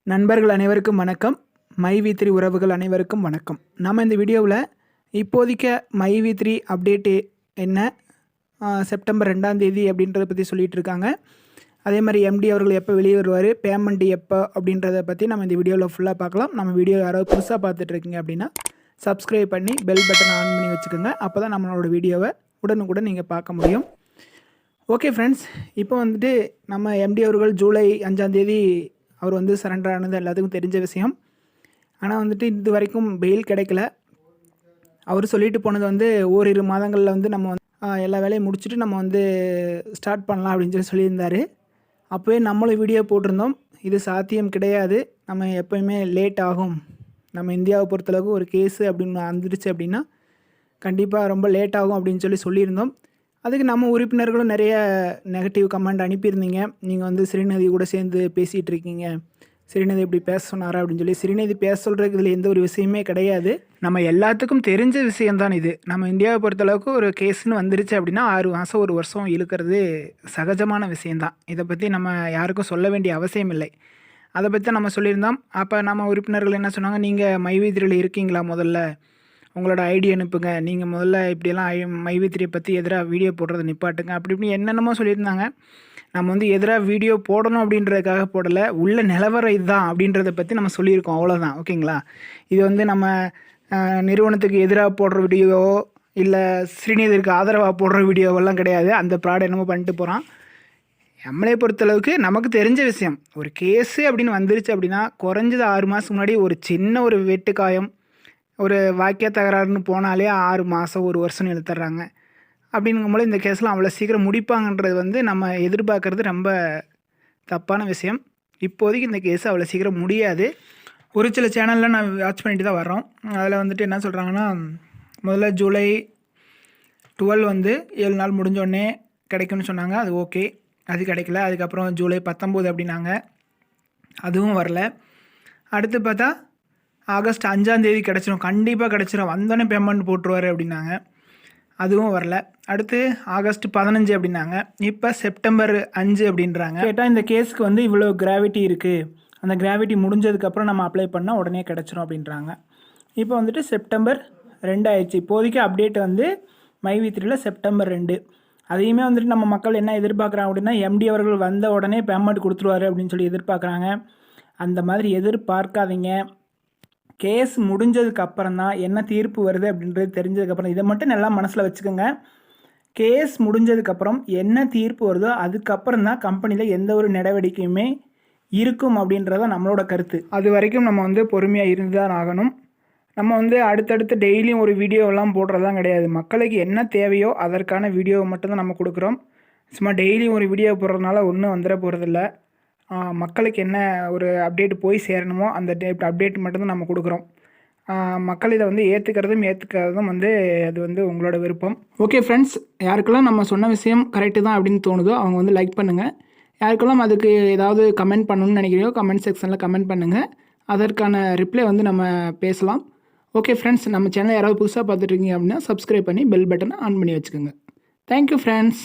நண்பர்கள் அனைவருக்கும் வணக்கம். மை வி3 உறவுகள் அனைவருக்கும் வணக்கம். நம்ம இந்த வீடியோவில் இப்போதைக்க மை வி3 அப்டேட்டு என்ன, செப்டம்பர் 2ஆம் தேதி அப்படின்றத பற்றி சொல்லிகிட்டு இருக்காங்க. அதே மாதிரி எம்டி அவர்கள் எப்போ வெளியே வருவார், பேமெண்ட் எப்போ அப்படின்றத பற்றி நம்ம இந்த வீடியோவில் ஃபுல்லாக பார்க்கலாம். நம்ம வீடியோ யாராவது புதுசாக பார்த்துட்ருக்கீங்க அப்படின்னா சப்ஸ்கிரைப் பண்ணி பெல் பட்டனை ஆன் பண்ணி வச்சுக்கோங்க. அப்போ தான் நம்மளோட வீடியோவை உடனுக்குடன் நீங்கள் பார்க்க முடியும். ஓகே ஃப்ரெண்ட்ஸ், இப்போ வந்துட்டு நம்ம எம்டி அவர்கள் ஜூலை 5ஆம் தேதி அவர் வந்து சரண்டர் ஆனது எல்லாத்துக்கும் தெரிஞ்ச விஷயம். ஆனால் வந்துட்டு இது வரைக்கும் பெயில் கிடைக்கல. அவர் சொல்லிட்டு போனது வந்து ஓரிரு மாதங்களில் வந்து நம்ம எல்லா வேலையும் முடிச்சுட்டு நம்ம வந்து ஸ்டார்ட் பண்ணலாம் அப்படின்னு சொல்லியிருந்தார். அப்போவே நம்மளும் வீடியோ போட்டிருந்தோம், இது சாத்தியம் கிடையாது, நம்ம எப்போயுமே லேட் ஆகும், நம்ம இந்தியாவை பொறுத்தளவுக்கு ஒரு கேஸு அப்படின்னு வந்துடுச்சு அப்படின்னா கண்டிப்பாக ரொம்ப லேட் ஆகும் அப்படின்னு சொல்லியிருந்தோம். அதுக்கு நம்ம உறுப்பினர்களும் நிறைய நெகட்டிவ் கமெண்ட் அனுப்பியிருந்தீங்க. நீங்கள் வந்து ஸ்ரீநிதி கூட சேர்ந்து பேசிகிட்டு இருக்கீங்க, ஸ்ரீநிதி இப்படி பேச சொன்னாரா அப்படின்னு சொல்லி. ஸ்ரீநிதி பேச சொல்கிறதுக்கு இதில் எந்த ஒரு விஷயமே கிடையாது. நம்ம எல்லாத்துக்கும் தெரிஞ்ச விஷயந்தான் இது. நம்ம இந்தியாவை பொறுத்தளவுக்கு ஒரு கேஸ்ன்னு வந்துருச்சு அப்படின்னா 6 மாதம் 1 வருஷம் இழுக்கிறது சகஜமான விஷயந்தான். இதை பற்றி நம்ம யாருக்கும் சொல்ல வேண்டிய அவசியம் இல்லை. அதை பற்றி தான் நம்ம சொல்லியிருந்தோம். அப்போ நம்ம உறுப்பினர்கள் என்ன சொன்னாங்க, நீங்கள் மை வி3 இருக்கீங்களா, முதல்ல உங்களோட ஐடி அனுப்புங்க, நீங்கள் முதல்ல இப்படியெல்லாம் மை வி3 பற்றி எதிராக வீடியோ போடுறதை நிப்பாட்டுங்க, அப்படி இப்படி என்னென்னமோ சொல்லியிருந்தாங்க. நம்ம வந்து எதிராக வீடியோ போடணும் அப்படின்றதுக்காக போடலை, உள்ள நிலவரம் இதுதான் அப்படின்றத பற்றி நம்ம சொல்லியிருக்கோம், அவ்வளோதான். ஓகேங்களா? இது வந்து நம்ம நிறுவனத்துக்கு எதிராக போடுற வீடியோ இல்லை ஸ்ரீநிதிக்கு ஆதரவாக போடுற வீடியோவெல்லாம் கிடையாது. அந்த ப்ராடக்ட் என்னமோ பண்ணிட்டு போகிறான். நம்மளை பொறுத்தளவுக்கு நமக்கு தெரிஞ்ச விஷயம், ஒரு கேஸு அப்படின்னு வந்துருச்சு அப்படின்னா குறைஞ்சது 6 மாதத்துக்கு முன்னாடி ஒரு சின்ன ஒரு வெட்டுக்காயம், ஒரு வாக்கிய தகராறுன்னு போனாலே 6 மாதம் 1 வருஷம்னு இழுத்துறாங்க. அப்படிங்கும்போது இந்த கேஸ்லாம் அவ்வளோ சீக்கிரம் முடிப்பாங்கன்றது வந்து நம்ம எதிர்பார்க்குறது ரொம்ப தப்பான விஷயம். இப்போதைக்கு இந்த கேஸ் அவ்வளோ சீக்கிரம் முடியாது. ஒரு சில சேனலில் நான் வாட்ச் பண்ணிட்டு தான் வரோம். அதில் வந்துட்டு என்ன சொல்கிறாங்கன்னா, முதல்ல ஜூலை 12 வந்து 7 நாள் முடிஞ்சோடனே கிடைக்கும்னு சொன்னாங்க. அது ஓகே, அது கிடைக்கல. அதுக்கப்புறம் ஜூலை 19 அப்படின்னாங்க, அதுவும் வரல. அடுத்து பார்த்தா ஆகஸ்ட் 5ஆம் தேதி கிடச்சிரும், கண்டிப்பாக கிடச்சிரும், வந்தோடனே பேமெண்ட் போட்டுருவார் அப்படின்னாங்க, அதுவும் வரல. அடுத்து ஆகஸ்ட் 15 அப்படின்னாங்க, இப்போ செப்டம்பர் 5 அப்படின்றாங்க. கேட்டால் இந்த கேஸுக்கு வந்து இவ்வளோ கிராவிட்டி இருக்குது, அந்த கிராவிட்டி முடிஞ்சதுக்கப்புறம் நம்ம அப்ளை பண்ணால் உடனே கிடச்சிரும் அப்படின்றாங்க. இப்போ வந்துட்டு செப்டம்பர் 2 ஆயிடுச்சு. இப்போதைக்கு அப்டேட் வந்து மை வி3 செப்டம்பர் 2. அதையுமே வந்துட்டு நம்ம மக்கள் என்ன எதிர்பார்க்குறாங்க அப்படின்னா, எம்டி அவர்கள் வந்த உடனே பேமெண்ட் கொடுத்துருவாரு அப்படின்னு சொல்லி எதிர்பார்க்குறாங்க. அந்த மாதிரி எதிர்பார்க்காதீங்க. கேஸ் முடிஞ்சதுக்கு அப்புறம் தான் என்ன தீர்ப்பு வருது அப்படின்றது தெரிஞ்சதுக்கப்புறம், இதை மட்டும் நல்லா மனசில் வச்சுக்கோங்க. கேஸ் முடிஞ்சதுக்கப்புறம் என்ன தீர்ப்பு வருதோ அதுக்கப்புறம் தான் கம்பெனியில் எந்த ஒரு நடவடிக்கையுமே இருக்கும் அப்படின்றத நம்மளோட கருத்து. அது வரைக்கும் நம்ம வந்து பொறுமையாக இருந்து தான் ஆகணும். நம்ம வந்து அடுத்தடுத்து டெய்லியும் ஒரு வீடியோவெல்லாம் போடுறதான் கிடையாது. மக்களுக்கு என்ன தேவையோ அதற்கான வீடியோவை மட்டும்தான் நம்ம கொடுக்குறோம். சும்மா டெய்லியும் ஒரு வீடியோ போடுறதுனால ஒன்றும் வந்துட போகிறதில்ல. மக்களுக்கு என்ன ஒரு அப்டேட் போய் சேரணுமோ அந்த அப்டேட் மட்டும்தான் நம்ம கொடுக்குறோம். மக்கள் இதை வந்து ஏற்றுக்கிறதும் ஏற்றுக்காததும் வந்து அது வந்து உங்களோட விருப்பம். ஓகே ஃப்ரெண்ட்ஸ், யாருக்கெல்லாம் நம்ம சொன்ன விஷயம் கரெக்டு தான் அப்படின்னு தோணுதோ அவங்க வந்து லைக் பண்ணுங்கள். யாருக்கெல்லாம் அதுக்கு ஏதாவது கமெண்ட் பண்ணணும்னு நினைக்கிறீங்களோ கமெண்ட் செக்ஷனில் கமெண்ட் பண்ணுங்கள். அதற்கான ரிப்ளை வந்து நம்ம பேசலாம். ஓகே ஃப்ரெண்ட்ஸ், நம்ம சேனலை யாராவது புதுசாக பார்த்துட்ருக்கீங்க அப்படின்னா சப்ஸ்கிரைப் பண்ணி பெல் பட்டனை ஆன் பண்ணி வச்சுக்கோங்க. Thank you friends.